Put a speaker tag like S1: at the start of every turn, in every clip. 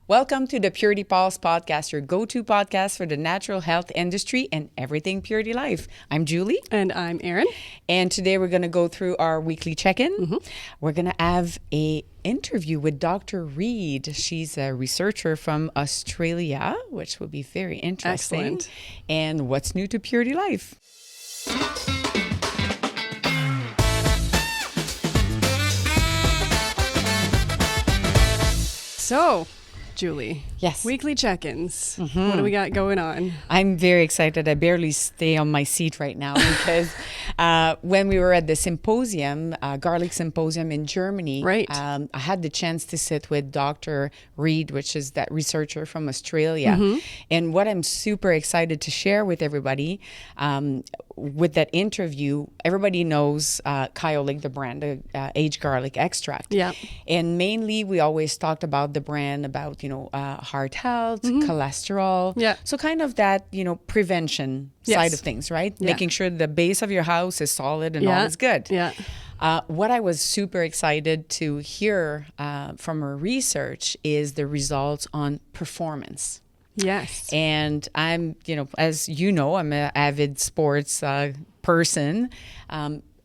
S1: Welcome to the Purity Pulse podcast, your go-to podcast for the natural health industry and everything Purity Life. I'm Julie.
S2: And I'm Erin.
S1: And today we're going to go through our weekly check-in.
S2: Mm-hmm.
S1: We're going to have an interview with Dr. Ried. She's a researcher from Australia, which will be very interesting.
S2: Excellent.
S1: And what's new to Purity Life?
S2: So, Julie.
S1: Yes.
S2: Weekly check-ins.
S1: Mm-hmm.
S2: What do we got going on?
S1: I'm very excited. I barely stay on my seat right now because when we were at the symposium, Garlic Symposium in Germany,
S2: Right.
S1: I had the chance to sit with Dr. Ried, which is that researcher from Australia.
S2: Mm-hmm.
S1: And what I'm super excited to share with everybody with that interview, everybody knows Kyolic, the brand, the aged garlic extract.
S2: Yeah.
S1: And mainly we always talked about the brand, about, heart health, cholesterol.
S2: Yeah.
S1: So kind of that, prevention side of things, right?
S2: Yeah.
S1: Making sure the base of your house is solid and all is good.
S2: Yeah.
S1: What I was super excited to hear from her research is the results on performance.
S2: Yes.
S1: And I'm, as you know, I'm an avid sports person.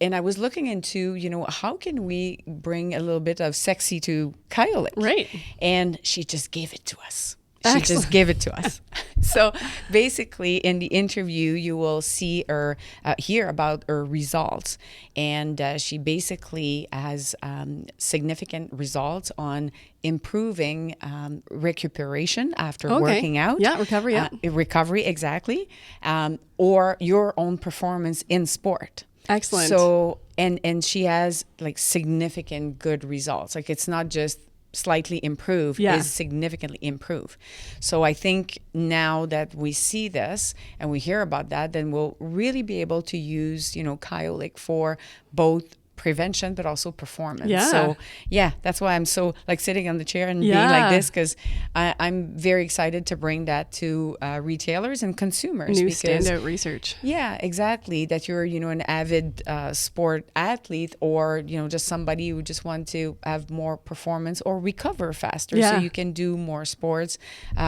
S1: And I was looking into, how can we bring a little bit of sexy to Kyolic?
S2: Right.
S1: And she just gave it to us.
S2: Excellent.
S1: She just gave it to us. So basically in the interview, you will see or hear about her results. And she basically has significant results on improving recuperation after working out.
S2: Yeah, recovery, yeah.
S1: Recovery, exactly. Or your own performance in sport.
S2: Excellent.
S1: So, and she has like significant good results. Like it's not just slightly improve, is significantly improve. So I think now that we see this and we hear about that, then we'll really be able to use, Kyolic for both prevention but also performance.
S2: Yeah.
S1: So that's why I'm so like sitting on the chair and being like this, because I'm very excited to bring that to retailers and consumers.
S2: New
S1: because
S2: standout research.
S1: Yeah, exactly. That you're, an avid sport athlete, or, just somebody who just want to have more performance or recover faster, so you can do more sports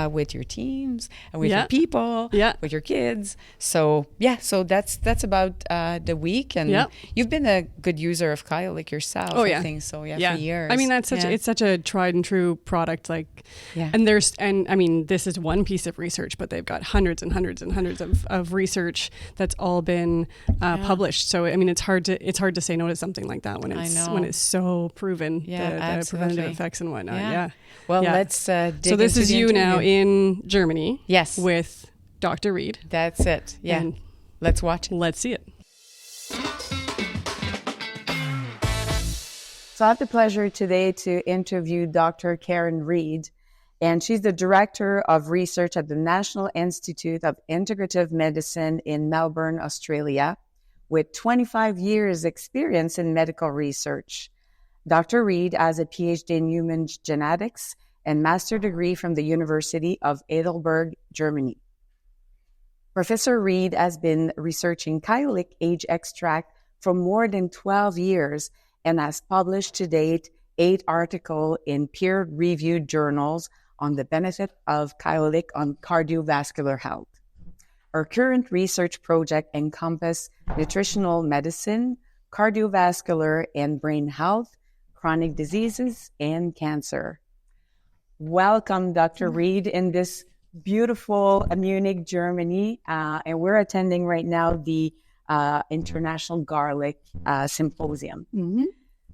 S1: with your teams and with your people, with your kids. So so that's about the week. And you've been a good user of Kyolic yourself. I think so. For years.
S2: I mean, it's such a tried and true product. And this is one piece of research, but they've got hundreds and hundreds and hundreds of research that's all been published. So I mean, it's hard to say no to something like that when it's so proven, the preventative effects and whatnot. Yeah.
S1: Well, let's dig
S2: So this
S1: into
S2: is
S1: the
S2: you
S1: interview.
S2: now in Germany.
S1: Yes.
S2: With Dr. Ried.
S1: That's it. Yeah.
S2: And
S1: let's watch it.
S2: Let's see it.
S1: So I have the pleasure today to interview Dr. Karin Ried, and she's the Director of Research at the National Institute of Integrative Medicine in Melbourne, Australia, with 25 years experience in medical research. Dr. Ried has a PhD in human genetics and master degree from the University of Heidelberg, Germany. Professor Ried has been researching Kyolic age extract for more than 12 years and has published to date 8 articles in peer-reviewed journals on the benefit of Kyolic on cardiovascular health. Her current research project encompasses nutritional medicine, cardiovascular and brain health, chronic diseases, and cancer. Welcome, Dr. Ried, in this beautiful Munich, Germany, and we're attending right now the International Garlic Symposium.
S3: Mm-hmm.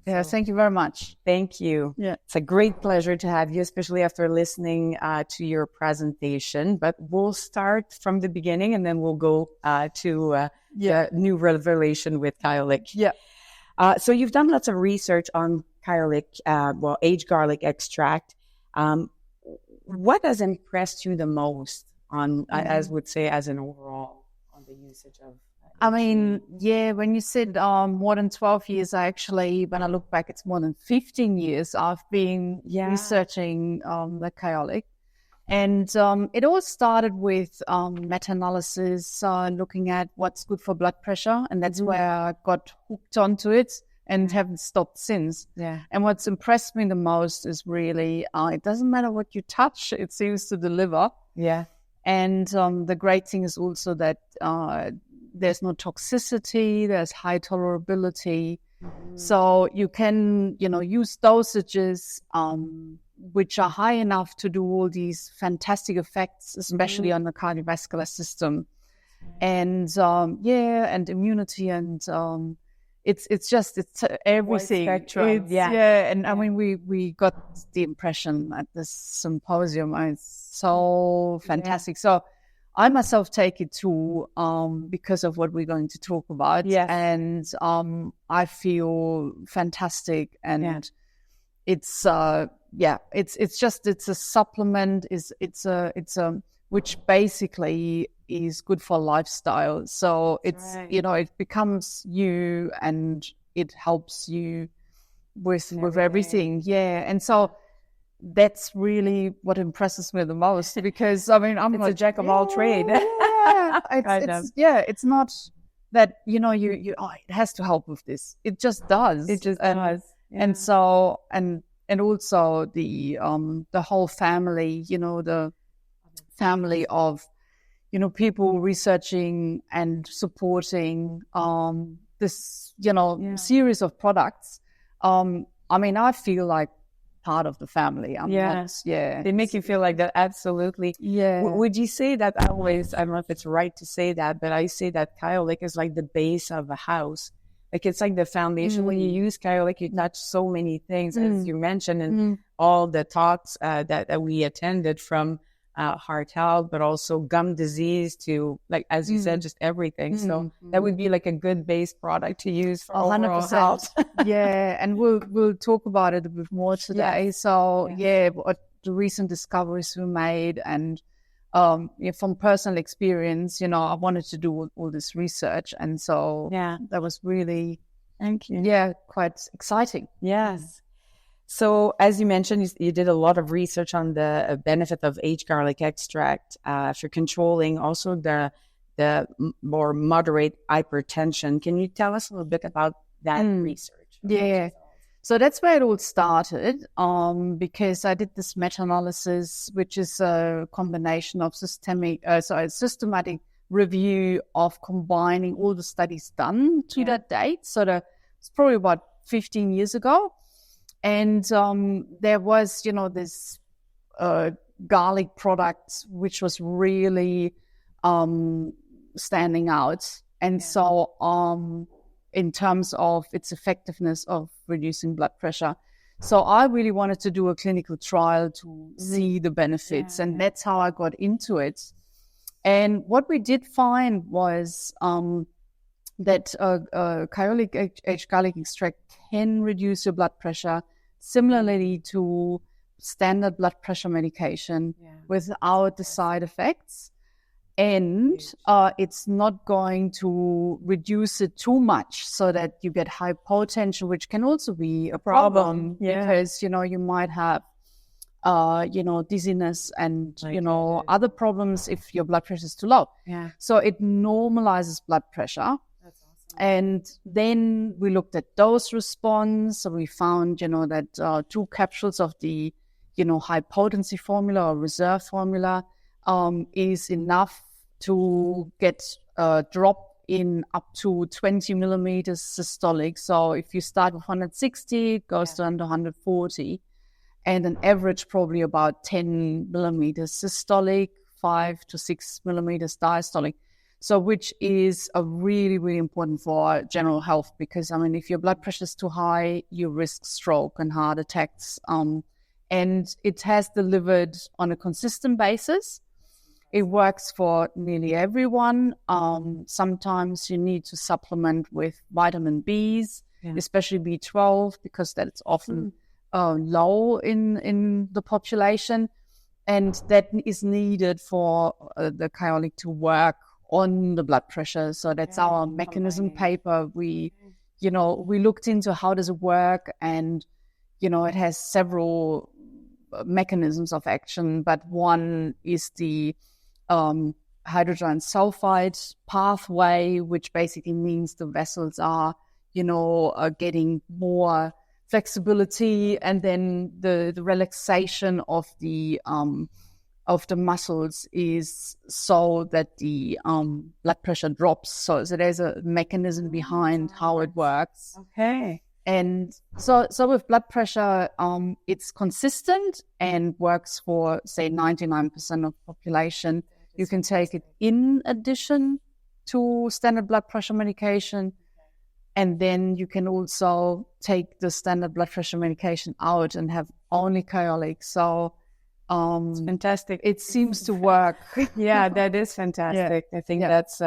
S3: Yeah, thank you very much.
S1: Thank you.
S3: Yeah.
S1: It's a great pleasure to have you, especially after listening to your presentation. But we'll start from the beginning and then we'll go to the new revelation with Kyolic.
S3: Yeah.
S1: So you've done lots of research on Kyolic, aged garlic extract. What has impressed you the most on, as would say, as an overall on the usage of?
S3: I mean, when you said more than 12 years, when I look back, it's more than 15 years I've been researching the Kyolic. And it all started with meta-analysis, looking at what's good for blood pressure. And that's where I got hooked onto it. and haven't stopped since.
S1: Yeah.
S3: And what's impressed me the most is really, it doesn't matter what you touch, it seems to deliver.
S1: Yeah.
S3: And the great thing is also that there's no toxicity, there's high tolerability. So you can, use dosages which are high enough to do all these fantastic effects, especially on the cardiovascular system. And and immunity, and it's everything.
S1: Spectrum.
S3: And I mean, we got the impression at this symposium, it's so fantastic. So I myself take it too, because of what we're going to talk about.
S1: Yes.
S3: And I feel fantastic, and it's a supplement. It's a which basically is good for lifestyle. So it's it becomes you, and it helps you with everything. Yeah, and so that's really what impresses me the most, because I mean,
S1: it's a jack of all trade.
S3: It's not that it has to help with this. It just does.
S1: It just does. Yeah.
S3: And so and also the whole family, the family of people researching and supporting this series of products. I mean, I feel like part of the family.
S1: They make you feel like that. Absolutely.
S3: Yeah.
S1: Would you say that I don't know if it's right to say that, but I say that Kyolic is like the base of a house. Like it's like the foundation. When you use Kyolic, you touch so many things, as you mentioned, and all the talks that we attended, from heart health, but also gum disease to, like, as you said, just everything. So that would be like a good base product to use for 100%. Health.
S3: Yeah, and we'll talk about it a bit more today. So what the recent discoveries we made, and from personal experience, I wanted to do all this research, and so that was really,
S1: thank you.
S3: Yeah, quite exciting.
S1: Yes. So, as you mentioned, you did a lot of research on the benefit of aged garlic extract for controlling also the more moderate hypertension. Can you tell us a little bit about that research?
S3: Yeah. So that's where it all started, because I did this meta-analysis, which is a combination of systematic review of combining all the studies done to that date. So it's probably about 15 years ago. And there was, this garlic product which was really standing out. And so in terms of its effectiveness of reducing blood pressure. So I really wanted to do a clinical trial to see the benefits. And that's how I got into it. And what we did find was that Kyolic aged garlic extract can reduce your blood pressure similarly to standard blood pressure medication without the side effects. And it's not going to reduce it too much so that you get hypotension, which can also be a problem because, you might have, dizziness and, other problems if your blood pressure is too low.
S1: Yeah.
S3: So it normalizes blood pressure. And then we looked at dose response. So we found, that 2 capsules of the, high potency formula or reserve formula is enough to get a drop in up to 20 millimeters systolic. So if you start with 160, it goes to under 140. And an average probably about 10 millimeters systolic, 5 to 6 millimeters diastolic. So which is a really, really important for general health, because, I mean, if your blood pressure is too high, you risk stroke and heart attacks. And it has delivered on a consistent basis. It works for nearly everyone. Sometimes you need to supplement with vitamin Bs, especially B12, because that's often low in the population. And that is needed for the Kyolic to work on the blood pressure. So that's our mechanism paper. We looked into how does it work, and, it has several mechanisms of action, but one is the hydrogen sulfide pathway, which basically means the vessels are, getting more flexibility, and then the relaxation of the muscles is so that the blood pressure drops. So there's a mechanism behind how it works.
S1: Okay.
S3: And so with blood pressure, it's consistent and works for, say, 99% of population. You can take it in addition to standard blood pressure medication. And then you can also take the standard blood pressure medication out and have only Kyolic. So
S1: it's fantastic.
S3: It seems to work.
S1: Yeah, that is fantastic. I think that's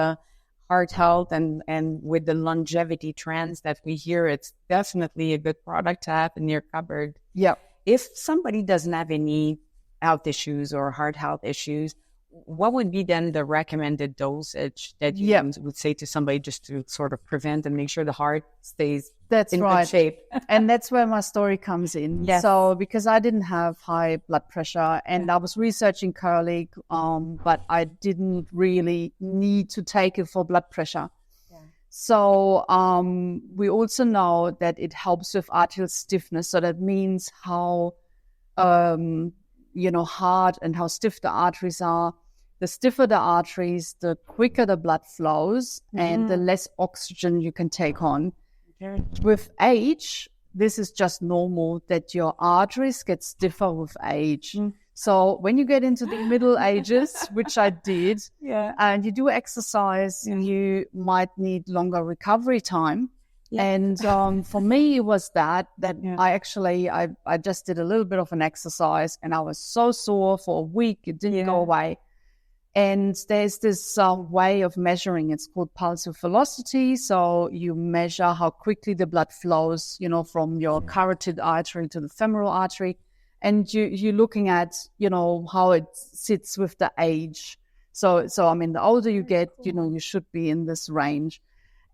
S1: heart health and with the longevity trends that we hear, it's definitely a good product to have in your cupboard.
S3: Yeah.
S1: If somebody doesn't have any health issues or heart health issues, what would be then the recommended dosage that you would say to somebody just to sort of prevent and make sure the heart stays in good shape?
S3: And that's where my story comes in.
S1: Yes.
S3: So because I didn't have high blood pressure and I was researching Kyolic, but I didn't really need to take it for blood pressure. Yeah. So we also know that it helps with arterial stiffness. So that means how hard and how stiff the arteries are. The stiffer the arteries, the quicker the blood flows, and the less oxygen you can take on. Okay. With age, this is just normal that your arteries get stiffer with age. So when you get into the middle ages, which I did, and you do exercise, you might need longer recovery time. Yeah. And for me, it was that I just did a little bit of an exercise and I was so sore for a week. It didn't go away. And there's this way of measuring. It's called pulse width velocity. So you measure how quickly the blood flows, from your carotid artery to the femoral artery. And you're looking at, how it sits with the age. So I mean, the older you get, you should be in this range.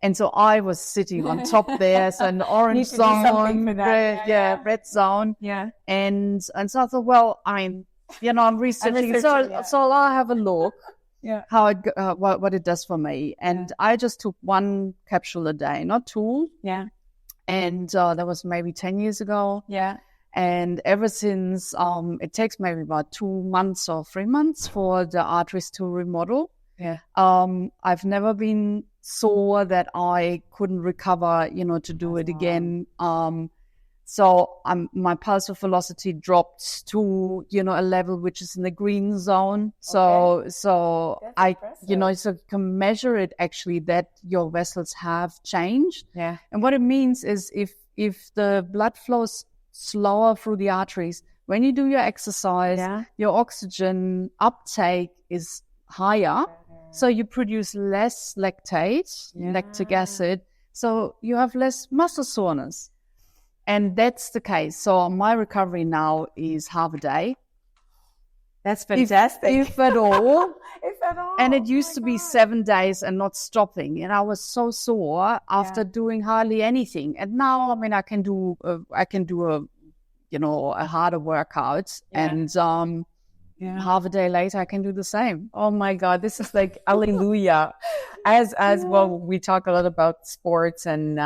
S3: And so I was sitting on top there, so an orange zone, red zone. Yeah. And so I thought, well, I'm researching, so I'll have a look how it what it does for me. And I just took one capsule a day, not two. Yeah. And that was maybe 10 years ago. Yeah. And ever since, it takes maybe about 2 months or 3 months for the arteries to remodel. Yeah. I've never been sore that I couldn't recover, to do it again. So my pulse width velocity dropped to, a level which is in the green zone. So I, so you can measure it actually that your vessels have changed. Yeah. And what it means is if the blood flows slower through the arteries, when you do your exercise, your oxygen uptake is higher. So you produce less lactic acid. So you have less muscle soreness. And that's the case. So my recovery now is half a day.
S1: That's fantastic.
S3: If at all.
S1: If at all.
S3: And it used to be 7 days and not stopping. And I was so sore after doing hardly anything. And now, I mean, I can do a harder workout. Yeah. And half a day later, I can do the same.
S1: Oh my God, this is like hallelujah. As well, we talk a lot about sports and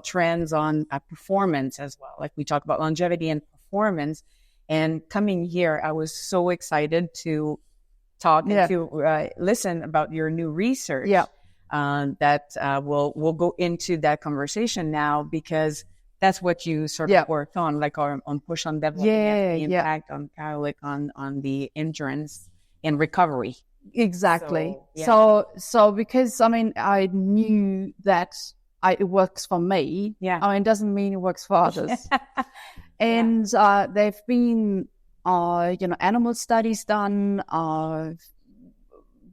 S1: trends on performance as well. Like we talk about longevity and performance. And coming here, I was so excited to talk and to listen about your new research. Yeah, that we'll go into that conversation now because that's what you sort of worked on, like on push on developing the impact on Kyolic on the endurance and recovery.
S3: Exactly. So because I knew that it works for me. Yeah. It doesn't mean it works for others. And there've been animal studies done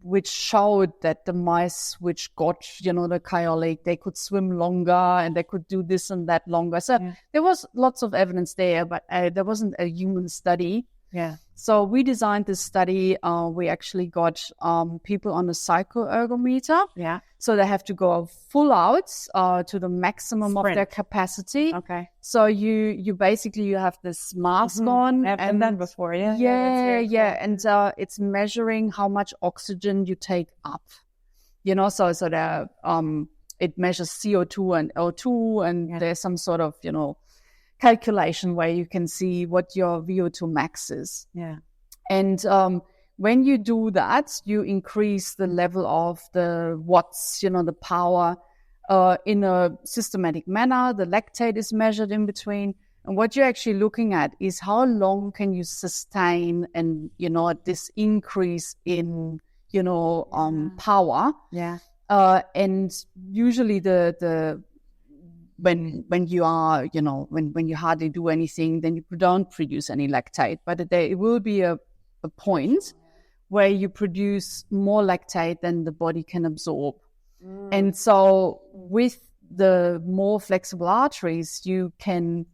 S3: which showed that the mice which got, the Kyolic, they could swim longer and they could do this and that longer. So there was lots of evidence there, but there wasn't a human study. Yeah. So we designed this study. We actually got people on a cycloergometer. Yeah. So they have to go full out to the maximum of their capacity. Okay. So you basically have this mask on.
S1: I've done that before.
S3: Yeah. And it's measuring how much oxygen you take up. So there it measures CO2 and O2, and there's some sort of, calculation where you can see what your VO2 max is.
S1: Yeah.
S3: And when you do that, you increase the level of the watts, the power, in a systematic manner. The lactate is measured in between. And what you're actually looking at is how long can you sustain and, this increase in, power.
S1: Yeah.
S3: And usually when you are, when you hardly do anything, then you don't produce any lactate. But there will be a point where you produce more lactate than the body can absorb. And so with the more flexible arteries, you can,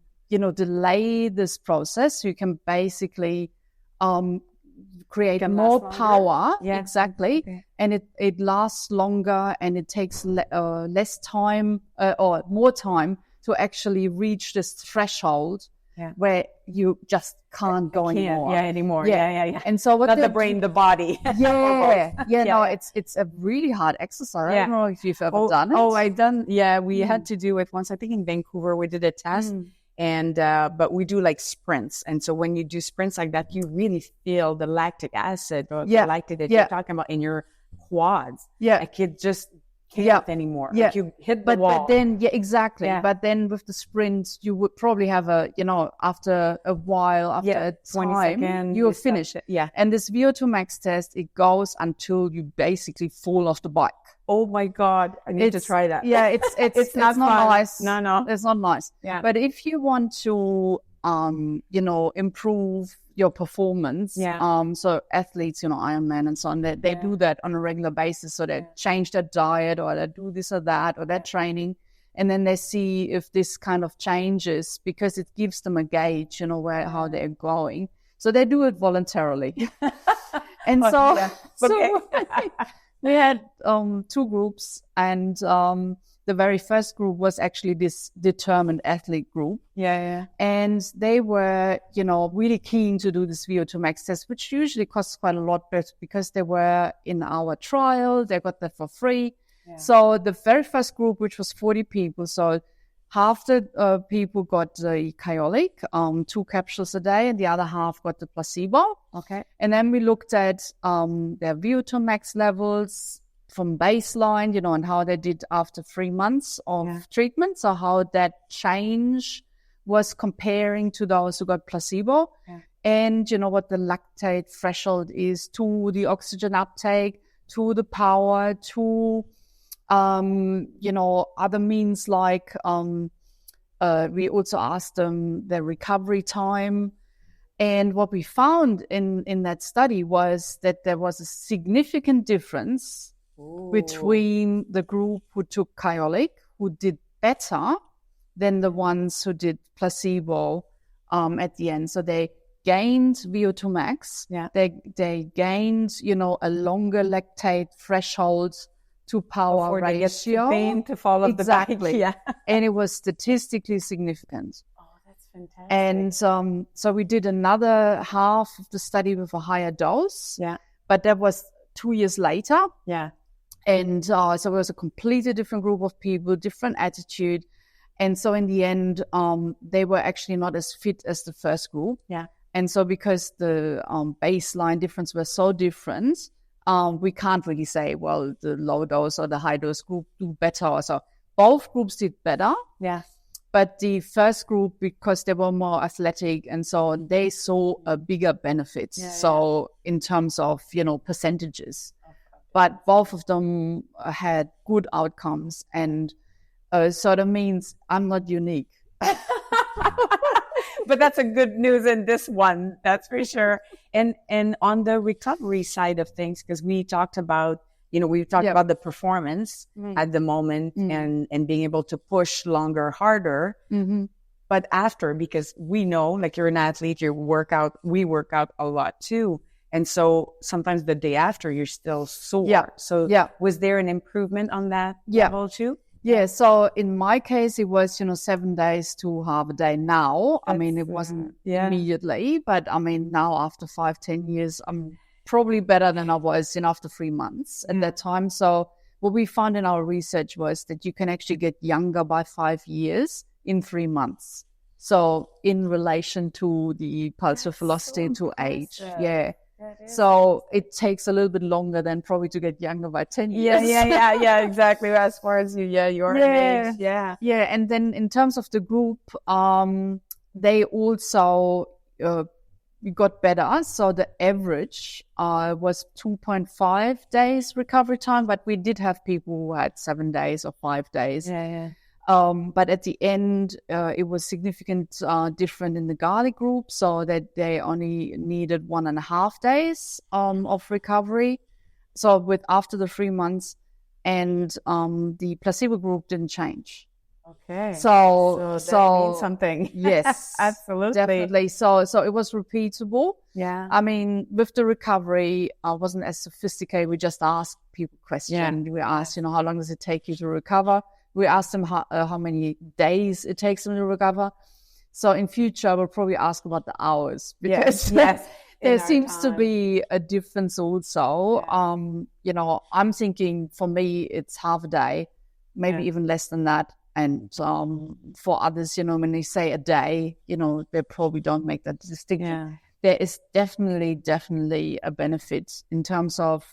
S3: delay this process. You can basically create more power.
S1: Yeah.
S3: Exactly. Okay. And it lasts longer, and it takes less time or more time to actually reach this threshold where you just can't go anymore.
S1: Yeah.
S3: And so what
S1: not the brain, the body.
S3: No, it's a really hard exercise. I don't know if you've ever done it.
S1: Oh, I've done. Yeah, we had to do it once. I think in Vancouver we did a test. And, but we do like sprints. And so when you do sprints like that, you really feel the lactic acid or the lactate that you're talking about in your quads.
S3: Yeah.
S1: Like it just can't anymore.
S3: Yeah.
S1: Like you hit the wall.
S3: But then, exactly. Yeah. But then with the sprints, you would probably have after a while, after a
S1: 20
S3: time,
S1: seconds,
S3: you'll finish it.
S1: Yeah.
S3: And this VO2 max test, it goes until you basically fall off the bike.
S1: Oh my God. I need to try that.
S3: Yeah. It's not nice.
S1: No.
S3: It's not nice.
S1: Yeah.
S3: But if you want to, improve your performance. So athletes, Ironman and so on, they do that on a regular basis. So they change their diet, or they do this or that, or their training. And then they see if this kind of changes, because it gives them a gauge, how they're going. So they do it voluntarily. And we had 2 groups, and the very first group was actually this determined athlete group.
S1: Yeah.
S3: And they were, really keen to do this VO2 max test, which usually costs quite a lot, but because they were in our trial, they got that for free. Yeah. So the very first group, which was 40 people, so half the people got the Kyolic, 2 capsules a day, and the other half got the placebo.
S1: Okay.
S3: And then we looked at their VO2 max levels from baseline, and how they did after 3 months of treatment. So how that change was comparing to those who got placebo. Yeah. And, what the lactate threshold is to the oxygen uptake, to the power, to other means like we also asked them their recovery time. And what we found in that study was that there was a significant difference between the group who took Kyolic, who did better than the ones who did placebo at the end. So they gained VO2 max. Yeah. They gained, a longer lactate threshold to power ratio.
S1: To follow
S3: exactly.
S1: the back. Yeah.
S3: And it was statistically significant.
S1: Oh, that's fantastic.
S3: And so we did another half of the study with a higher dose.
S1: Yeah.
S3: But that was 2 years later.
S1: Yeah.
S3: And so it was a completely different group of people, different attitude. And so in the end, they were actually not as fit as the first group.
S1: Yeah.
S3: And so because the baseline difference was so different, we can't really say, well, the low dose or the high dose group do better. So both groups did better.
S1: Yeah.
S3: But the first group, because they were more athletic and so on, they saw a bigger benefit. Yeah, so in terms of, percentages. But both of them had good outcomes. And so that means I'm not unique.
S1: But that's a good news in this one, that's for sure. And on the recovery side of things, because we talked about, we've talked about the performance at the moment and being able to push longer, harder. Mm-hmm. But after, because we know, like you're an athlete, we work out a lot too. And so sometimes the day after you're still sore.
S3: Yeah.
S1: So was there an improvement on that level too?
S3: Yeah. So in my case, it was, 7 days to half a day now. It wasn't immediately, but now after 5-10 years, I'm probably better than I was after 3 months at that time. So what we found in our research was that you can actually get younger by 5 years in 3 months. So in relation to the pulse velocity to age. Yeah. So it takes a little bit longer than probably to get younger by 10 years.
S1: Yeah, exactly. As far as your age. Yeah.
S3: Yeah. And then in terms of the group, they also got better. So the average was 2.5 days recovery time, but we did have people who had 7 days or 5 days. But at the end, it was significant different in the Garlic group, so that they only needed 1.5 days of recovery. So after the 3 months, and the placebo group didn't change.
S1: Okay.
S3: So
S1: that means something.
S3: Yes,
S1: absolutely,
S3: definitely. So it was repeatable.
S1: Yeah.
S3: I mean, with the recovery, I wasn't as sophisticated. We just asked people questions. We asked, how long does it take you to recover? We asked them how many days it takes them to recover. So in future, we'll probably ask about the hours, because there seems to be a difference also. Yeah. I'm thinking for me, it's half a day, maybe even less than that. And for others, when they say a day, they probably don't make that distinction.
S1: Yeah.
S3: There is definitely a benefit in terms of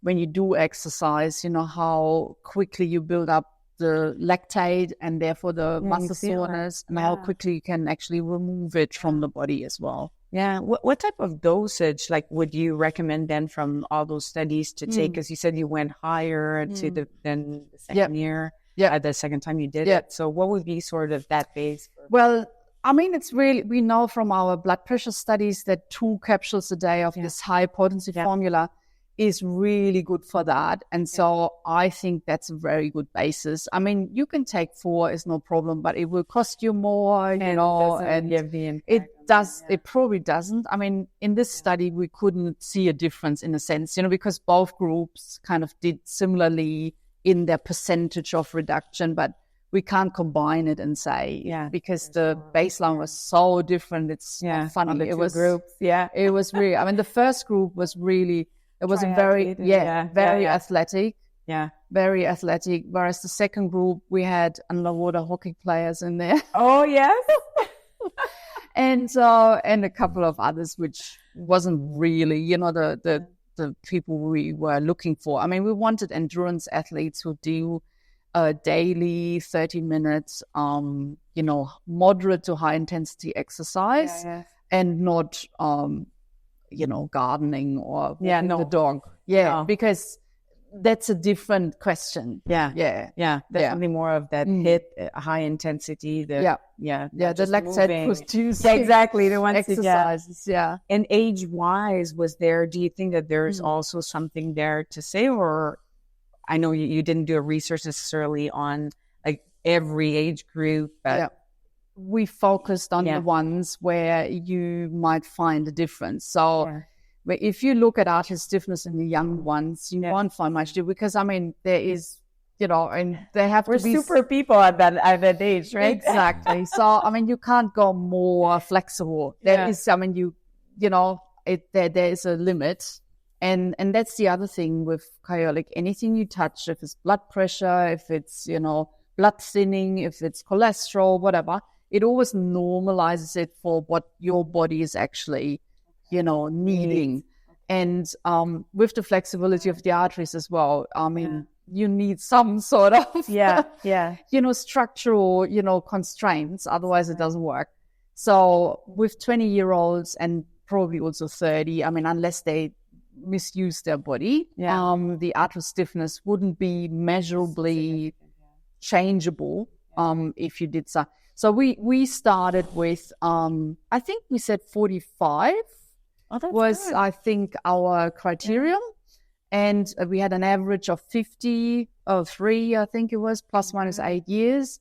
S3: when you do exercise, how quickly you build up the lactate and therefore the muscle soreness, and how quickly you can actually remove it from the body as well.
S1: Yeah. What type of dosage, would you recommend then from all those studies to take? Because you said you went higher to than the second year. Yeah, the second time you did it. So what would be sort of that base?
S3: Well, I mean, it's really, we know from our blood pressure studies that 2 capsules a day of this high potency formula is really good for that. And so I think that's a very good basis. I mean, you can take 4 is no problem, but it will cost you more, and it probably doesn't. I mean, in this study, we couldn't see a difference in a sense, because both groups kind of did similarly in their percentage of reduction, but we can't combine it and say, because the baseline was so different. It's funny.
S1: It was groups. Yeah.
S3: It was really, I mean, the first group was really, it was very athletic.
S1: Yeah.
S3: Very athletic. Whereas the second group, we had underwater hockey players in there.
S1: Oh, yes.
S3: and a couple of others, which wasn't really, the people we were looking for. I mean, we wanted endurance athletes who do daily 30 minutes, moderate to high intensity exercise, and not, gardening or walking the dog. Because that's a different question.
S1: Definitely more of that HIIT, high intensity. The
S3: lactate produced
S1: exactly the ones
S3: exercises.
S1: And age wise, do you think that there's also something there to say? Or I know you didn't do a research necessarily on every age group, but
S3: we focused on the ones where you might find a difference. So if you look at artery stiffness in the young ones, you won't find much difference, because I mean, there is, and they have
S1: We're
S3: to be
S1: super people at that age, right?
S3: Exactly. So I mean, you can't go more flexible. There is, I mean, there is a limit. And that's the other thing with Kyolic. Anything you touch, if it's blood pressure, if it's, blood thinning, if it's cholesterol, whatever, it always normalizes it for what your body is actually, needing. And with the flexibility of the arteries as well, I mean, you need some sort of, structural, constraints. Otherwise, it doesn't work. So with 20-year-olds and probably also 30, I mean, unless they misuse their body, the artery stiffness wouldn't be measurably changeable if you did so. So we started with I think we said 45 was good. I think our criterion, and we had an average of 53, I think it was, plus minus 8 years.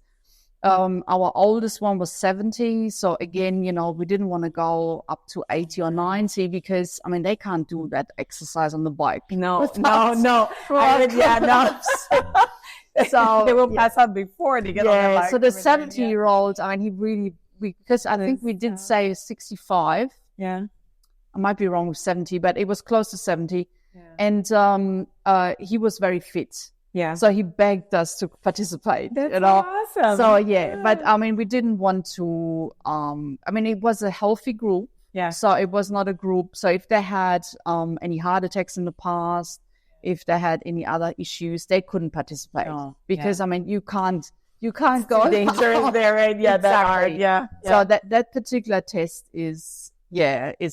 S3: Our oldest one was 70. So again, we didn't want to go up to 80 or 90 because, I mean, they can't do that exercise on the bike.
S1: No. So they will pass out before they get on the bike.
S3: So the 70-year-old, I mean, because I think we did say 65.
S1: Yeah.
S3: I might be wrong with 70, but it was close to 70. And he was very fit.
S1: Yeah.
S3: So he begged us to participate.
S1: That's awesome.
S3: So but I mean, we didn't want to, I mean, it was a healthy group.
S1: Yeah.
S3: So it was not a group. So if they had any heart attacks in the past, if they had any other issues, they couldn't participate because I mean, you can't go
S1: dangerous there, right? Yeah,
S3: exactly.
S1: That hard. Yeah.
S3: So that particular test is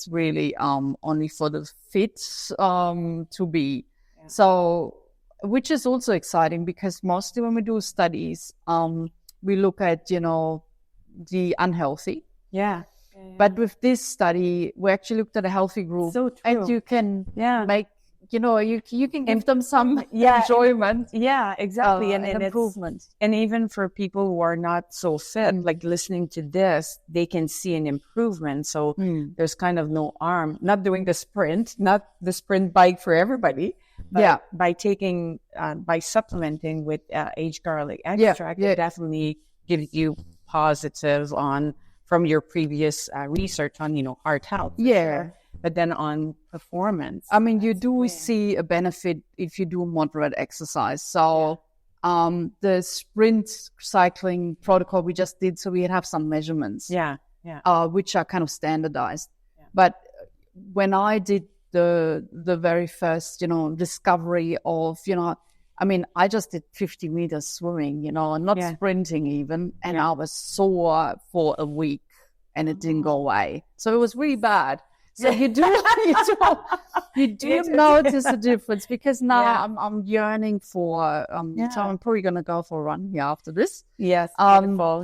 S3: really only for the fit to be. Yeah. So, which is also exciting because mostly when we do studies, we look at the unhealthy.
S1: Yeah.
S3: But with this study, we actually looked at a healthy group,
S1: so true.
S3: And you can make. You can give them some enjoyment.
S1: Yeah, exactly.
S3: And improvement.
S1: And even for people who are not so fit, like listening to this, they can see an improvement. So there's kind of no harm. Not doing the sprint, not the sprint bike for everybody. But by taking, by supplementing with aged garlic extract, it definitely gives you positives from your previous research on, heart health.
S3: Sure.
S1: But then on performance,
S3: I mean, you do see a benefit if you do moderate exercise. So the sprint cycling protocol we just did, so we have some measurements, which are kind of standardized. Yeah. But when I did the very first, discovery of, I mean, I just did 50 meters swimming, not sprinting even, and I was sore for a week, and it didn't go away. So it was really bad. So you do notice a difference because now I'm yearning for so I'm probably going to go for a run here after this.
S1: Yes,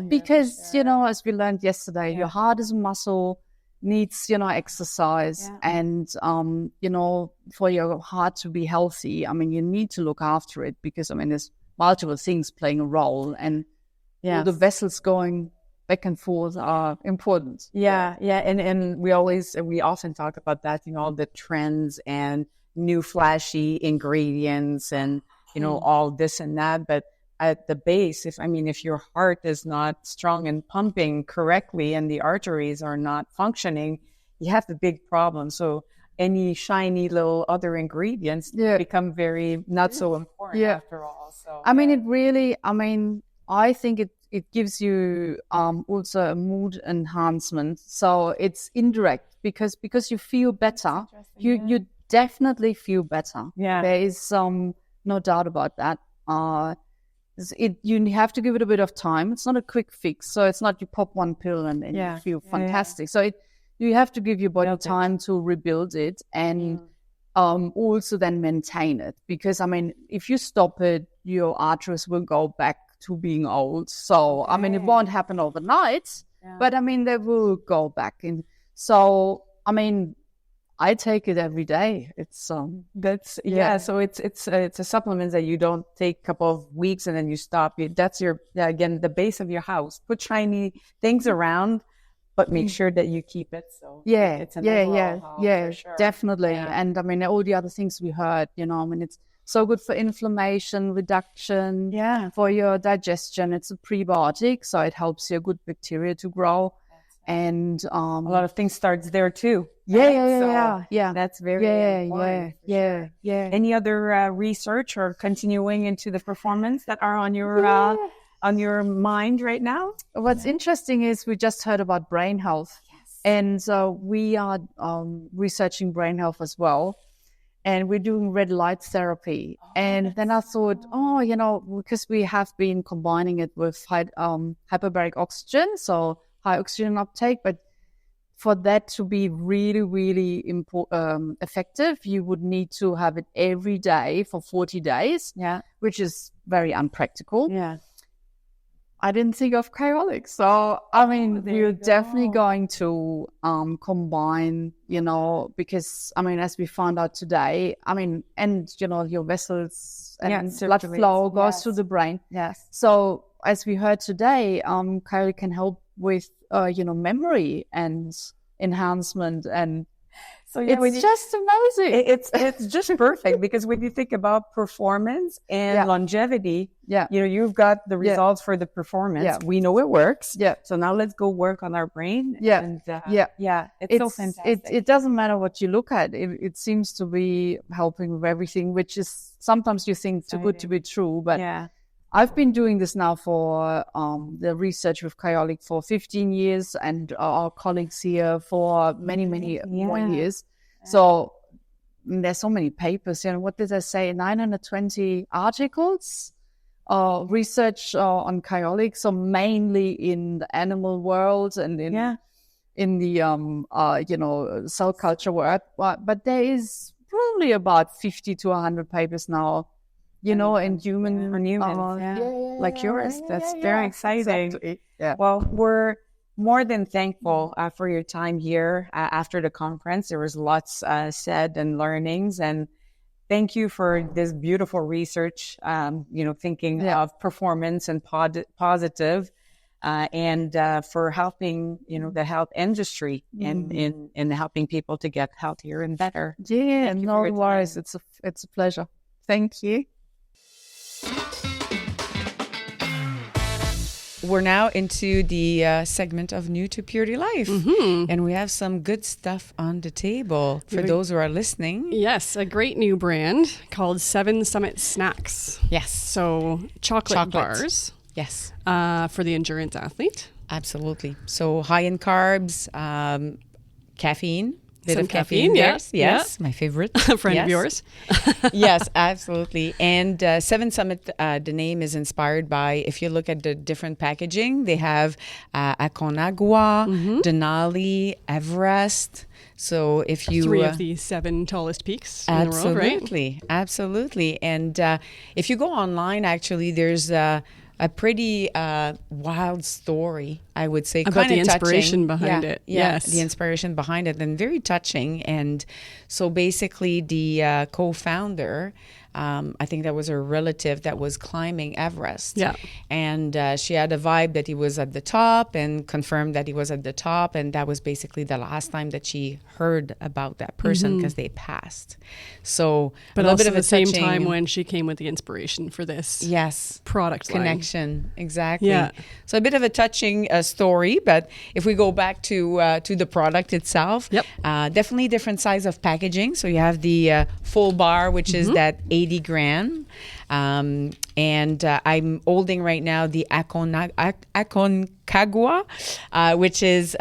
S3: because as we learned yesterday, your heart is a muscle, needs exercise, and for your heart to be healthy, I mean you need to look after it because I mean there's multiple things playing a role, and all the vessels going back and forth are important.
S1: And we often talk about that, all the trends and new flashy ingredients and all this and that, but at the base, if your heart is not strong and pumping correctly and the arteries are not functioning, you have a big problem. So any shiny little other ingredients become very not so important after all. So
S3: I mean it really, I think it gives you also a mood enhancement. So it's indirect because you feel better. You definitely feel better.
S1: Yeah.
S3: There is no doubt about that. You have to give it a bit of time. It's not a quick fix. So it's not you pop one pill and you feel fantastic. So you have to give your body time to rebuild it and also then maintain it. Because, if you stop it, your arteries will go back to being old. So, it won't happen overnight, but they will go back. And so, I take it every day. It's So it's a supplement that you don't take a couple of weeks and then you stop. That's again the base of your house. Put shiny things around, but make sure that you keep it. So it's an overall for sure. Definitely. And all the other things we heard. It's so good for inflammation reduction. For your digestion. It's a prebiotic, so it helps your good bacteria to grow. And a
S1: lot of things starts there too.
S3: That's
S1: very important. Any other research or continuing into the performance that are on your mind right now?
S3: What's interesting is we just heard about brain health, and so we are researching brain health as well. And we're doing red light therapy. And then I thought, because we have been combining it with hyperbaric oxygen, so high oxygen uptake, but for that to be really, really effective, you would need to have it every day for 40 days, which is very unpractical. I didn't think of Kyolic. So, we're definitely going to combine, because, as we found out today, your vessels and blood flow goes to the brain.
S1: Yes.
S3: So, as we heard today, Kyolic can help with, memory and enhancement and
S1: So yeah,
S3: it's just amazing.
S1: It's just perfect because when you think about performance and longevity, you've got the results for the performance. Yeah. We know it works. Yeah. So now let's go work on our brain. Yeah. And, it's so fantastic.
S3: It doesn't matter what you look at. It seems to be helping with everything, which is sometimes you think too good to be true, but I've been doing this now for the research with Kyolic for 15 years and our colleagues here for many more years. So there's so many papers. What did I say? 920 articles, research on Kyolic. So mainly in the animal world and in the cell culture world. But there is probably about 50 to 100 papers now. And human,
S1: like yours. That's very exciting. Exactly. Yeah. Well, we're more than thankful for your time here after the conference. There was lots said and learnings, and thank you for this beautiful research. Thinking of performance and positive, and for helping the health industry in helping people to get healthier and better.
S3: Yeah, no worries. It's a pleasure. Thank you.
S1: We're now into the segment of New to Purity Life. Mm-hmm. And we have some good stuff on the table for those who are listening.
S2: Yes, a great new brand called 7 Summit Snacks.
S1: Yes.
S2: So chocolate bars.
S1: Yes.
S2: For the endurance athlete.
S1: Absolutely. So high in carbs, caffeine.
S2: Bit of caffeine, yes,
S1: my favorite.
S2: A friend of yours.
S1: Yes, absolutely. And 7 Summit, the name is inspired by, if you look at the different packaging, they have Aconcagua, Denali, Everest. So if you
S2: 3 of the 7 tallest peaks in the world, right?
S1: Absolutely. And if you go online, actually, there's a pretty wild story, I would say.
S2: About the inspiration behind it.
S1: Yes. The inspiration behind it, and very touching. And so basically the co-founder, I think that was her relative that was climbing Everest. Yeah. And she had a vibe that he was at the top and confirmed that he was at the top. And that was basically the last time that she heard about that person because they passed. So
S2: but a little bit of the same time when she came with the inspiration for this product
S1: connection. Exactly. Yeah. So a bit of a touching story. But if we go back to the product itself, definitely different size of packaging. So you have the full bar, which is that 80 gram. And I'm holding right now the Aconcagua, which is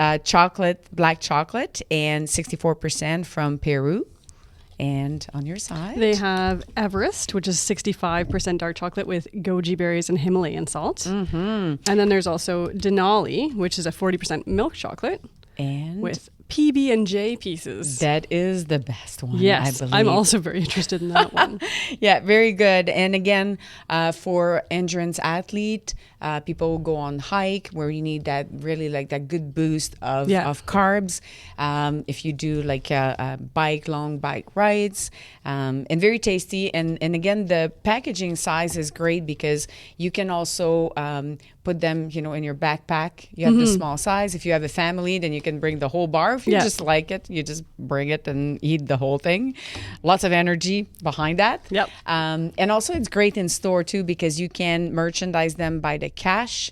S1: black chocolate, and 64% from Peru. And on your side,
S2: they have Everest, which is 65% dark chocolate with goji berries and Himalayan salt. And then there's also Denali, which is a 40% milk chocolate.
S1: And
S2: with PB&J pieces.
S1: That is the best one,
S2: yes,
S1: I believe.
S2: I'm also very interested in that one.
S1: Yeah, very good. And again, for endurance athlete, people go on hike where you need that really like that good boost of carbs. If you do like long bike rides, and very tasty. And again, the packaging size is great because you can also put them, in your backpack. You have the small size. If you have a family, then you can bring the whole bar. If you just like it, you just bring it and eat the whole thing. Lots of energy behind that. Yep. And also it's great in store too because you can merchandise them by the cash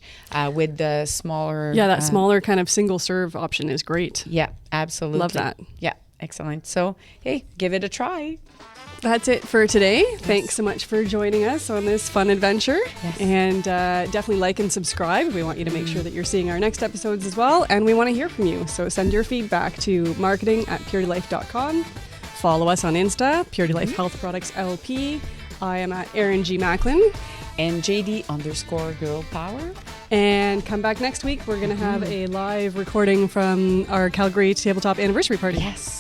S1: with the smaller.
S2: Yeah, that smaller kind of single serve option is great.
S1: Yeah, absolutely.
S2: Love that.
S1: Yeah, excellent. So, hey, give it a try.
S2: That's it for today. Yes. Thanks so much for joining us on this fun adventure. Yes. And definitely like and subscribe. We want you to make sure that you're seeing our next episodes as well. And we want to hear from you. So send your feedback to marketing@puritylife.com. Follow us on Insta, Purity Life Health Products LP. I am at Erin G. Macklin.
S1: And JD_Girl Power.
S2: And come back next week. We're going to have a live recording from our Calgary Tabletop Anniversary Party.
S1: Yes.